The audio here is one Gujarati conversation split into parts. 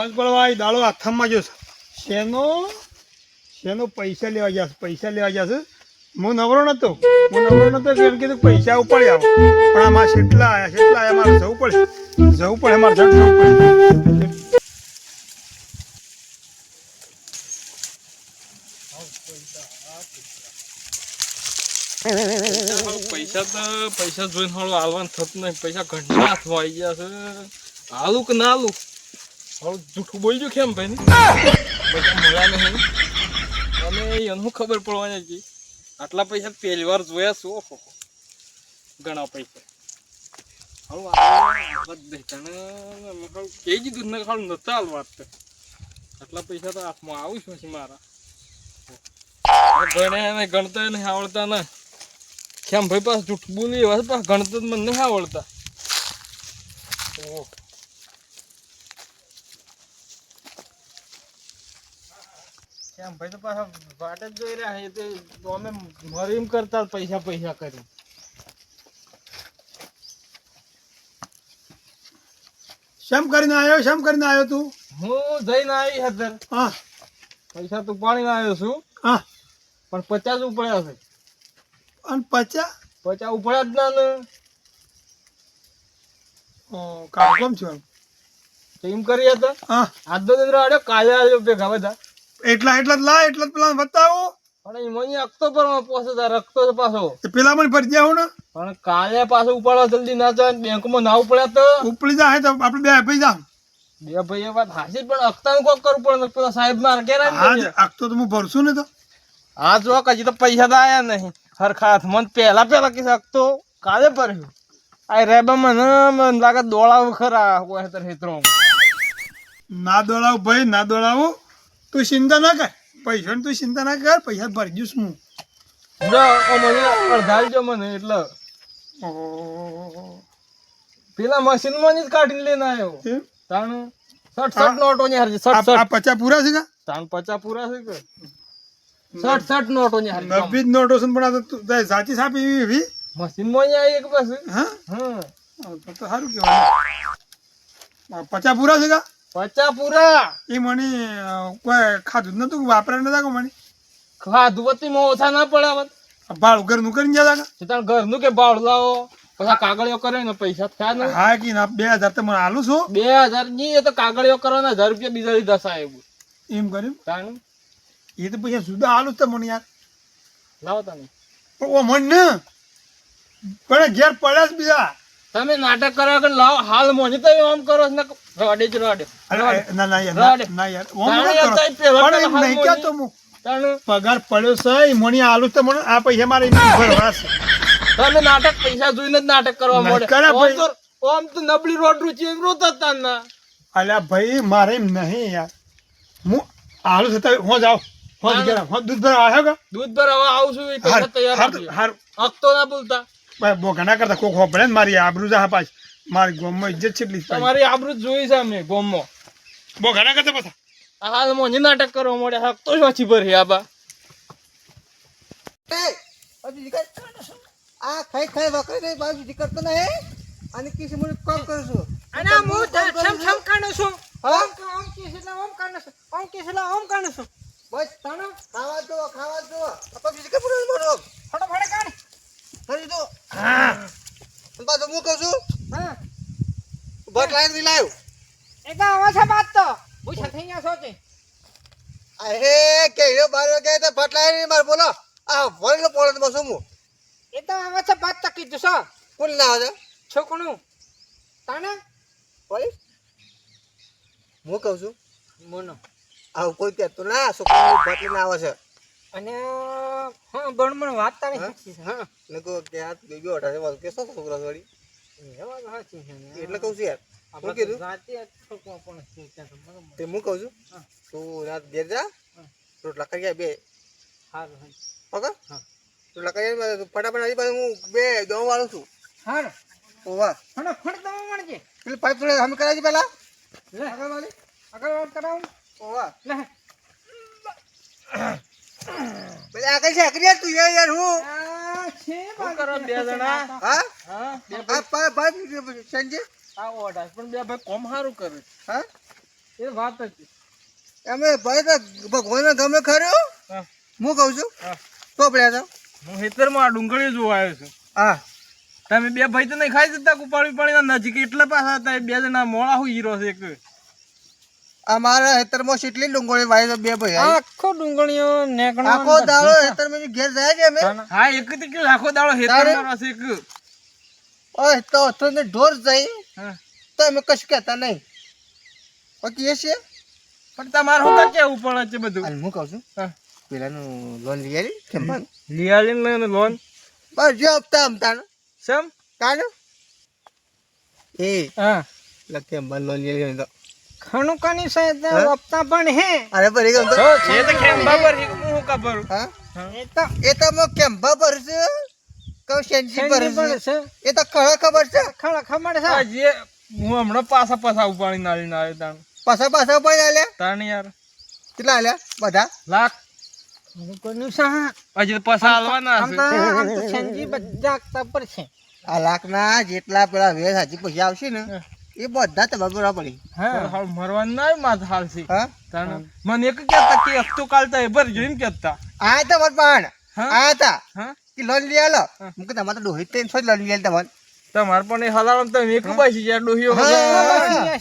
પાંચ પડવા દાડો હાથમાં જો શેનો પૈસા લેવા ગયા છે હું નવરો નતો કેમ કીધું પૈસા ઉપાડી આવો પણ આમાં કેટલા આયા મારે જવું પડે મારે જવું પડે પૈસા જોઈને હાલો હાલવાનું થતું નહીં. પૈસા ઘણા હાથમાં આવી ગયા છે. હાલું કે ના હાલું હાલું જૂઠું બોલજો કેમ ભાઈ પૈસા મળ્યા નહીં અને એનું ખબર પડવાની હતી. આટલા પૈસા પહેલી વાર જોયા છું. ઓહો ઘણા પૈસા હાલું કહી દીધું ને હાલું નતા હાલ વાત. આટલા પૈસા તો હાથમાં આવું છું પછી મારા ગણ્યા ગણતા નહીં આવડતા ને કેમ ભાઈ પાસ જૂઠ બોલી એવા પાસ ગણતર મને નહીં આવડતા. કેમ ભાઈ તો પાછા વાટ જ જોઈ રહ્યા છે તો અમે મરીમ કરતા પૈસા કરી. શેમ કરીને આવ્યો તું? હું જઈને આવી હતર. હા પૈસા તું પાણી આવ્યો છું. હા પણ 50 ઉપડ્યા છે. અને 50 ઉપડ્યા જ ના ને કામ કેમ છું એમ કરી હતા. હા આજ તો આડ્યો કાલે આવ્યો ભેગા બધા એટલા જ પેલા બતાવો પણ મને અકતો પર પોસે રખતો પાછો પેલા મને ફરી જાવ ને પણ કાલે પાછો ઉપાડવા જલ્દી ના જાય બેંકમાં ના ઉપડ્યા તો ઉપડી જાય તો આપણે બે ભાઈ જાવ. બે ભાઈ વાત હાસી પણ અકતા કોક કરવું પડે પેલા સાહેબ માર કેરા અકતો તો હું ભરશું ને તો હા જો હજી તો પૈસા તો આયા નહીં હરખા હાથમાં પેલા કે અકતો કાલે ભર્યું આ રેબામાં મને લાગે દોડાવ ખરા હોય તો હેતરો ના દોડાવ ભાઈ ના દોડાવો તું ચિંતા ના કર પૈસા તું ચિંતા ના કર પૈસા ભરી જઈશ હું મને અડધાલજો મને એટલે પેલા મશીન માં જ કાઢીને લઈને આવ્યો તાણ 60 નોટો ની હારી 60 આ 50 પૂરા છે કા તાણ 50 પૂરા છે કે 60 નોટો ની હારી 90 નોટો છે પણ આ તો સાચી સાપ એવી મશીન માં આવી એક પાસે હા હા તો સારું કહેવાય 50 પૂરા છે કા 50 પૂરા એ મને કોઈ ખાધું નતું વાપરા નતા કો મને ખાધું વતીમાં ઓછા ના પડે ભાડું ઘરનું કરીને ગયા હતા તાણ ઘરનું કે ભાડું લાવો પછી કાગળિયો કરે ને પૈસા થયા ને હા કે ના 2000 તો મને આલું છું 2000 ની એ તો કાગળિયો કરવાના 1000 રૂપિયા બીજા લીધા સાહેબ એમ કર્યું તાણ એ તો પૈસા સુધા આલું તો મને યાર લાવો તમે ઓ મન ને પણ ઘેર પડ્યા જ બીજા તમે નાટક કરવા કે લાવો હાલ મોને તો આમ કરો ને રડે જ રડે ના યાર ઓમ ન કરો પણ નહીં કે તો હું પગાર પડ્યો છે મને આલુ તો મને આ પૈસા મારે ભરવા છે તમે નાટક પૈસા જોઈને જ નાટક કરવા મળે ઓમ તો નબળી રોડ રૂચી એમ રોતા હતા ના અલ્યા ભાઈ મારે એમ નહીં યાર હું આલુ થતા હો જાવ હો ગયા હો દૂધ ભરવા આવ્યો કે દૂધ ભરવા આવું છું એ પૈસા તૈયાર હાર અકતો ના બોલતા ભાઈ બોગા કરતા કોક હો પડે ને મારી આબરૂ જા પાછ મારી ગોમમાં ઇજ્જત છેટલી તમારી આબરૂ જોઈ છે અમે ગોમમાં બોગા કરતા પાછા હાલ મોને નાટક કરવા મળે હક તો વાંચી ભરી આબા આ ખાઈ વખત રે બાજુ કરતો ને અને કિસી મને કોલ કરું છું અને હું છમ કાણું છું ઓમ કિસલા ઓમ કાણું છું બસ તાણો ખાવા દો આપા બીજી કે પૂરો બોલો ફટાફટ કાઢ કરી દો હા બાજુ હું કહું છું હા બટ લાઈન મિલાયો એક આવા છે બાત તો હું થઈ ગયા છો કે અરે કે યો બાર કે તો બટ લાઈન માર બોલો આ વરનો પોળો બસ હું એ તો આવા છે બાત તો કીધું છો કોણ ના આવે છોકણું તાણે પોલીસ હું કહું છું મોનો આ કોઈ કહેતો ના છોકરાનું બટ લઈને આવે છે અને હા ગણમણ વાત તારી સાચી છે હા નકો કે આ બેબી ઓઢા છે વાલ કે સો છોકરા વળી એ વાત સાચી છે એટલે કહું છું યાર હું કીધું જાતિ છોકરો પણ છે તે હું કહું છું તું રાત ઘેર જા રોટલા કરી બે હારું ઓકે હા રોટલા કરી ફટાફટ આવી પાસે હું બે દવા વાળું છું હારું ઓવા ફટ દવા મળજે પેલી પાઇપ થોડે હમ કરાવી પેલા લે આગળ વાત કરાવું ઓવા લે પેલા આગળ છે આગળ તું યાર હું આ છે શું કરો બે જણા હા હા બે આ ભાઈ સંજય આ ઓઢા પણ બે ભાઈ કોમ સારું કરે હા એ વાત હતી. અમે ભાઈ તો ભગવાન ગમે ખરો હા. હું કહું છું હા. તો પડ્યા છો હું ખેતરમાં આ ડુંગળી જોવા આવ્યો છું. હા તમે બે ભાઈ તો નહીં ખાઈ જતા ઉપાડી પાડીને નજીક એટલે પાછા હતા. એ બે જણા મોળા હોય હીરો છે એક. અમારા હેતરમાં કેટલી ડુંગળી વાય તો બે ભાઈ આયા. આખો ડુંગળીઓ નેકણો આખો દાડો હેતરમાં ઘેર જાય છે અમે હા એક થી કયો આખો દાડો ખેતરમાં રહેશે એક. ઓય તો થોડે ઢોર જાય હા. તો અમે કશું કહેતા નહીં બાકી એ છે પણ તમારે શું કેવું પડે છે બધું? અને હું કહું છું હા. પેલાનું લોન લઈ આવી કેમ લિયાલીને લોન બસ જો હપ્તા હમતા સમ કાઢો એ હા એટલે કેમ લોન લઈ આવી તો ખણુકાની સાહેબ હા? વપતા પણ હે અરે ભરી ગયો તો એ તો કેમ બાબર હું ખબર. હા એ તો એ તો મો કેમ ભરશે કહું સેન્સી શેરડી પણ ભરશે છે એ તો ખબર છે ખરા ખમણ છે જે હું હમણાં પાછા ઉપાડી નાળીને આવ્યો તાણ પાછા પણ આલ્યા તાણ યાર કેટલા આલ્યા બધા લાખ કોઈનું સા હજી તો પાછા હાલવાના આમ હશે. તો સંજી બધા આગતા પર છે આ લાખના જેટલા પેલા વેર હાજી પૈસા આવશે ને એ બધા તમારે બરાબર પડી પણ હાલ મરવાનું ના માથે હાલશે. હા તાણ મને એક કહેતા કે હપ્તો કાલતા એ ભરજો એમ કહેતા. આયા તા મારા પાણ હા? આયા તા હા કે લોન લઈ આલો હું કે તમારે તો ડોહી ત્રણ સો લોન લઈ આલી તમારે તમારે પણ એ હલાવવાનું તમે એક બાજી યાર ડોહીઓ હા.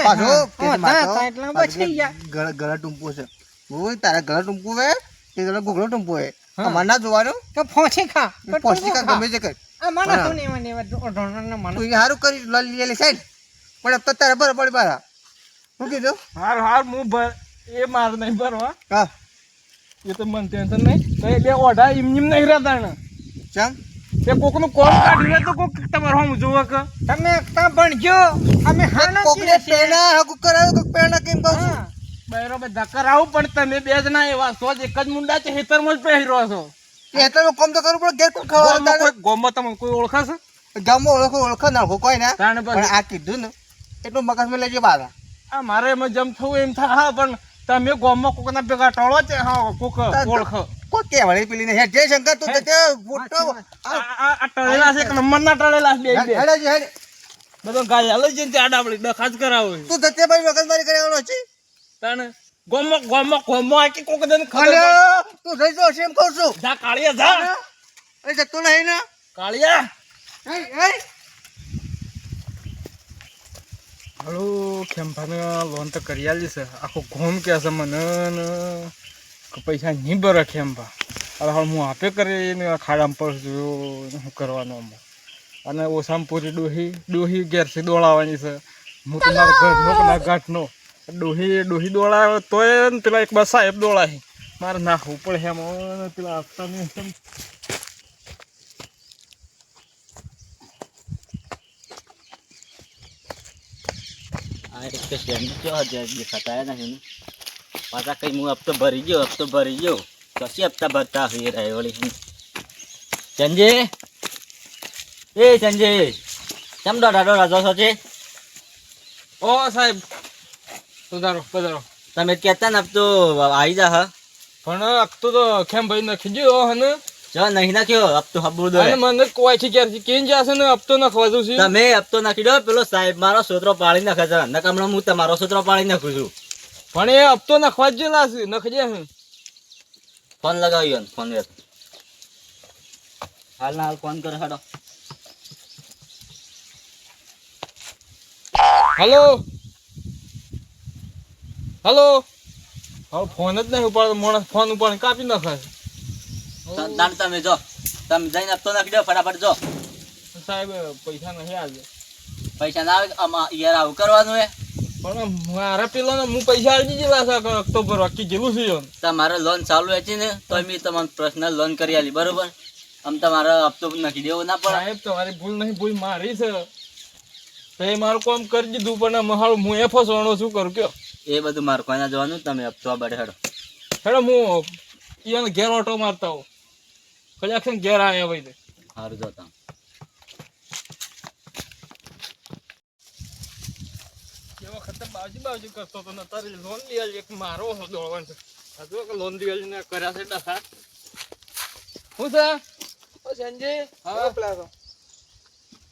પાછો એટલા બચી ગયા ગળા ટૂંપો છે ઓય તારા ગળા ટૂંપો હે તે ગળા ગોગળો ટૂંપો હે અમાર ના જોવાનું તો ફોસી ખા પૌષ્ટિક ગમે છે કર આ મને હા. તો નહીં મને ઓઢોણને મને તું હારું કરી લોન લઈ આલી સાઈડ પણ अब तो તારા બરાબર બારા શું કીધું હાર હું ભર એ માર નહીં ભરવા હા એ તો મને ટેન્શન નહીં. તો એ બે ઓઢા એમ નહીં રહેતા ને ચમ તે કોકનું કોમ કાઢ્યું હોય તો કોક તમારે હમ જોવા કે તમે એકતા ભણજો અમે હાના કોકને પેણા હકુ કરાવે કોક પેણા કેમ કહું છું બરાબર ધક્કર આવું પણ તમે બે જણા એવા છો જ એક જ મુંડા છે ખેતરમાં જ પહેર્યો છો. એ તો કોમ તો કરવું પડે ઘેર કોણ ખાવા ગોમાં તમને કોઈ ઓળખાશે? ગામમાં ઓળખો નાખો કોઈ ના તાણે પણ બસ આ કીધું ને એટલું મગજમાં લેજે બારા આ મારે એમાં જમ થવું એમ થાય હા પણ તમે ગોમાં કોકના ભેગા ટળો છે હા કોક ઓળખો. કોઈ કહેવાય પેલી ને હેડ જય શંકર તું તે ફોટો આ ટળેલા છે એક નંબરના ટળેલા છે બે હેડ હેડ બધો ગાય હાલો છે ને આડાવડી ડખા જ કરાવો છે. તું ધતે ભાઈ મગજમારી કરવાનો છે તાણે ગોમાં આખી કોક દન ખબર અલે પડે. તું જઈ જો એમ કહું છું જા કાળિયા જા એ જતો નહીં ને કાળિયા એ એ હલો ખેમભાને લોન તો કરી આલી છે આખો ઘોમ કે છે મને ને કે પૈસા નહીં ભરે ખેમભા. હવે હવે હું આપે કરીને ખાડામાં પડશું શું કરવાનું આમાં. અને ઓછામાં પૂરી ડોહી ઘેરથી દોડાવવાની છે. હું તો મારા ઘરનો કે ના ઘાટનો ડોહી દોડાવે તોય ને પેલા એક બસ સાહેબ દોડાય મારે નાખવું પડે એમાં પેલા આપતા નહીં. આ એક તો સ્ટેન્ડ કેવો દેખાતા નથી પાછા કઈ હું હપ્તો ભરી ગયો કશી હપ્તા ભરતા હોય રહે વળી સંજય એ સંજય કેમ દોડાડો રાજો છો છે ઓ સાહેબ પધારો તમે કહેતા ને હપ્તો આવી જા હા પણ હપ્તો તો ખેમભાઈ નાખી ગયો હને જો નહીં નાખ્યો હપ્તો હબુ દો અને મને કોઈ છે ક્યારથી કેમ જશે ને હપ્તો નાખવા દઉં છું. તમે હપ્તો નાખી દો પેલો સાહેબ મારો સોતરો પાડી નાખે છે નકામણો હું તમારો સોતરો પાડી નાખું છું પણ એ હપ્તો નાખવા જ લાશે નખજે હું ફોન લગાવ્યો ને ફોન હાલ ના હાલ ફોન કરો હાડો હલો હવે ફોન જ નહીં ઉપાડતો માણસ ફોન ઉપાડ કાપી નાખે. તાણ તમે જો તમે જઈને હપ્તો નાખી દો ફટાફટ જો સાહેબ પૈસા નહીં આજે પૈસા ના આવે આમાં યાર આવું કરવાનું હે પણ મારા પેલો ને હું પૈસા આવી દીધેલા છે ઓક્ટોબર બાકી જેવું છે યો. તમારે લોન ચાલુ હતી ને તો મેં તમને પર્સનલ લોન કરી આલી બરોબર આમ તમારે હપ્તો નાખી દેવો ના પડે સાહેબ તમારી ભૂલ નહીં ભૂલ મારી છે તો એ મારું કામ કરી દીધું પણ મહાળું હું એ ફસવાનો શું કરું કયો. એ બધું મારે કોઈને જોવાનું તમે હપ્તો આ બડે હેડો હેડો હું એને ઘેર ઓટો મારતા હોઉં કલાક ઘેર આવ્યા ભાઈ સારું જો તમે એ વખતે બાવજી કરતો હતો ને તારી લોન દિવાળી એક મારો દોડવાનું છે હજુ કે લોન દિવાળી ને કર્યા છે ડખા શું છે ઓ સંજય હા પેલા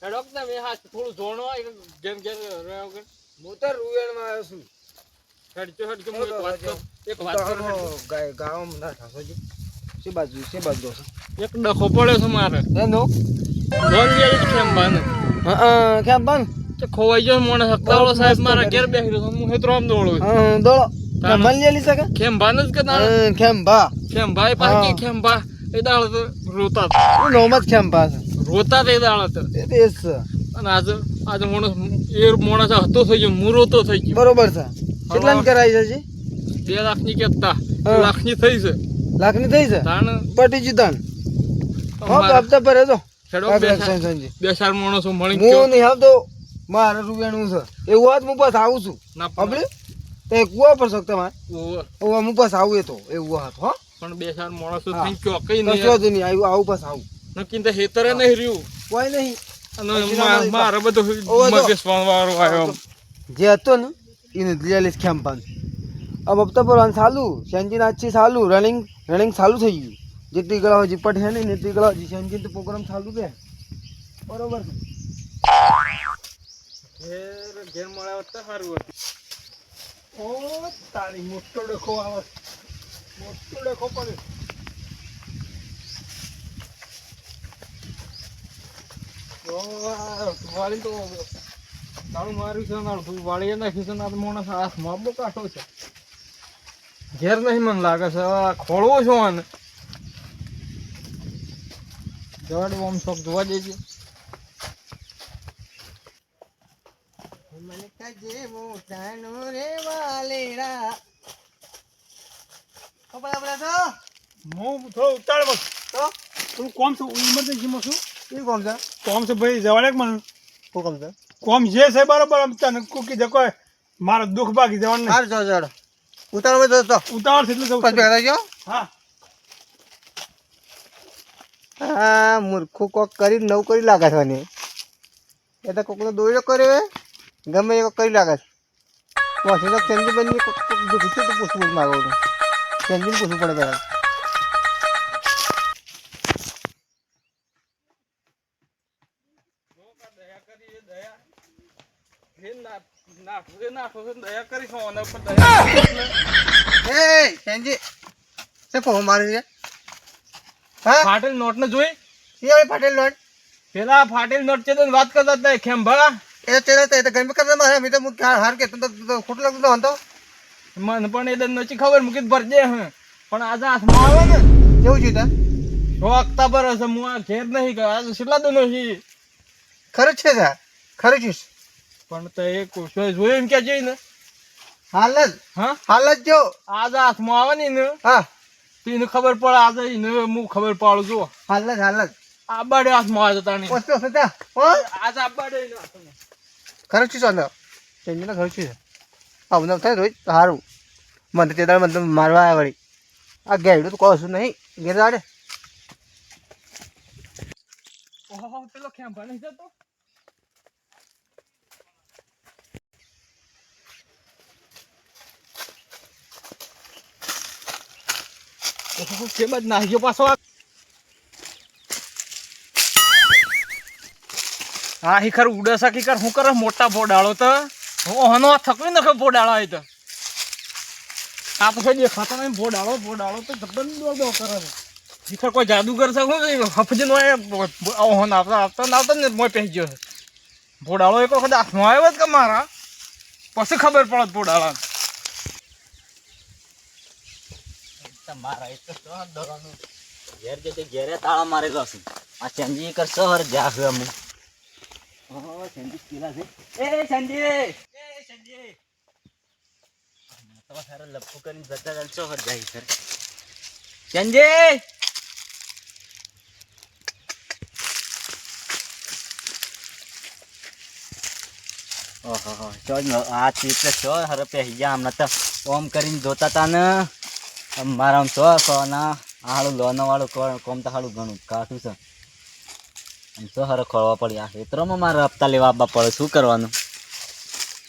હેડોક ને મેં હા થોડું જોણો ઘેર ઘેર રહ્યો વગર હું તો રૂવેણમાં આવ્યો છું હેડજો હેડજો હું એક વાત કરું ગામ ના ઠાકોરજી શી બાજુ દોસો એક ડખો પડ્યો છે મારે એનો લોન લઈ કેમ બાને કેમ બન તે ખોવાઈ ગયો મોણે હકતાળો સાહેબ મારા ઘેર બેસી રહ્યો હું હેતરો આમ દોડો દોડો કેમ બન લઈ શકે કેમ બાન જ કે ના કેમ બા કેમ ભાઈ પાકી કેમ બા એ દાળ તો રોતા નોમત કેમ બા રોતા તે દાળ તો એ દેશ અને આજે મોણસ હતો થઈ ગયો હું રોતો થઈ ગયો બરોબર છે કેટલાની કરાઈ છે 2 લાખની કેતા લાખની થઈ છે લાખની થઈ છે તાણ પટી જીતાન હા હપ્તા પર જો છેડો સંજય બે ચાર માણસો મળી હું નહીં આવતો મારે રૂપિયાનું છે એવું વાત હું પાસ આવું છું ના આપણે તે કુવા પર શકતા માર ઓવે. હું પાસ આવું એ તો એવું વાત હો પણ બે ચાર માણસો હા. થઈ ગયો કઈ કશો નહીં જ નહીં આવું પાસ આવું નક્કી તો હેતરે નહીં રહ્યું કોઈ નહીં અને મારે બધું ઓવે જો. મગજ વાળો આવ્યો જે હતો ને એને રિયાલિસ ખેમ્પાન अब हफ्ता पर चालू सेंजिन अच्छी चालू रनिंग चालू થઈ ગયું જેટલી ગળા હજી પટ હે ને એટલી ગળા હજી સેંजिन તો પ્રોગ્રામ ચાલુ છે બરોબર ઘેર મળ્યા તો સારું હતું ઓ તારી મોટો ડખો આવે મોટો ડખો પડે વાળી તો તાળું માર્યું છે નાળું વાળી નાખ્યું છે ના માણસ હાથમાં બહુ કાઢો છે ઘેર નહીં મને લાગે છે ખોળવો છો આને જવાડ આમ શોખ જોવા દેજે મને કજે મોટાનો રે વાલેડા કપડા બડા હું થોડો ઉતાળ તો તું કોમ છે ઇમરજન્સીમાં છું એ કોમ છે કોમ છે ભાઈ જવાડે મને શું કોમ છે કોમ જે છે બરાબર આમ તને કુકી જકો મારો દુઃખ બાકી જવાનું નહીં હાર જો જડ ઉતારો તો ઉતાવળ છે એટલે જવું પછી છે. ભેગા ગયો હા હા મૂર્ખો કોક કરી નવ કરી લાગે છે મને એ તો કોકનો દોડ્યો કર્યો ગમે એ કોક કરી લાગે છે પછી તો ચંદી બની કોક દુઃખ છે તો પૂછવું માગો તો ચંદીને પૂછવું પડે પહેલાં દયા કરી દયા એ ચંદી સે ફોન મારી છે હા ફાટેલ નોટ ને જોઈ એ પટેલ લોટ પેલા ફાટેલ નોટ છે તો વાત કરતા હતા ખેંભા એ ચેલા તે ગમે કરતા મારે મેં તો હાર કે તો ખોટું લાગતું હતો મને પણ એ દન નથી ખબર મૂકી ભરજે હે પણ આજે હાથમાં આવે ને કેવું છે તા રોકતા પર હશે હું આ ઘેર નહીં ગયો આજે કેટલા દનો છે ખરું છે તા ખરું છે પણ તો એ કોશો જોયું એમ ક્યાં જઈને હાલ હા જ જો આજે હાથમાં આવે ને હા તો એને ખબર પડે આજે એને હું ખબર પાડું છું હાલ જ આબાડે હાથમાં આવે તાણી પોસ્તો હતા હો આજે આબાડે એના હાથમાં. ખરું છે સોનો ચેન્જના ખરું છે આવું ન થાય રોજ સારું મને તે દાડ મને મારવા આવ્યા વળી આ ગેડું તો કહું છું નહીં ઘેર દાડે ઓહો પેલો ખેંભા નહીં જતો ઓહો કે બાદ નાહ્યો પાછો હા હિખર ઉડસા હિખર હું કરે મોટા ભોડાળો તો ઓહનો થકવી નખે ભોડાળો આવી તો આ તો કઈ દેખાતો નહીં ભોડાળો તો જબરદસ્ત દો કરે છે હિખર કોઈ જાદુગર છે હું હફજી નો ઓહન આવતા ને મોય પહેરી ગયો છે ભોડાળો એક વખત હાથમાં આવ્યો કે મારા પછી ખબર પડે ભોડાળા તમારા એ તો શું દવાનું ઘેર જતે ઘેરે તાળા મારેલો છે આ ચંજી કર સહર જા છે અમુ ઓહો ચંજી કેલા છે એ ચંજી તો સારા લપકો કરીને જતા જલ સહર જાય સર ચંજી ઓહો ચોજ આ ચીપલે ચો હર પે ગયા હમણાં તો ઓમ કરીને જોતા તા ને મારા તો સોના હાળું લોનો વાળું કોમ તો હાળું ઘણું કાઠું છે આમ તો હારે ખોળવા પડ્યા ખેતરોમાં મારે હપ્તા લેવા આવવા પડે શું કરવાનું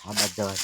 હા બાદ જવા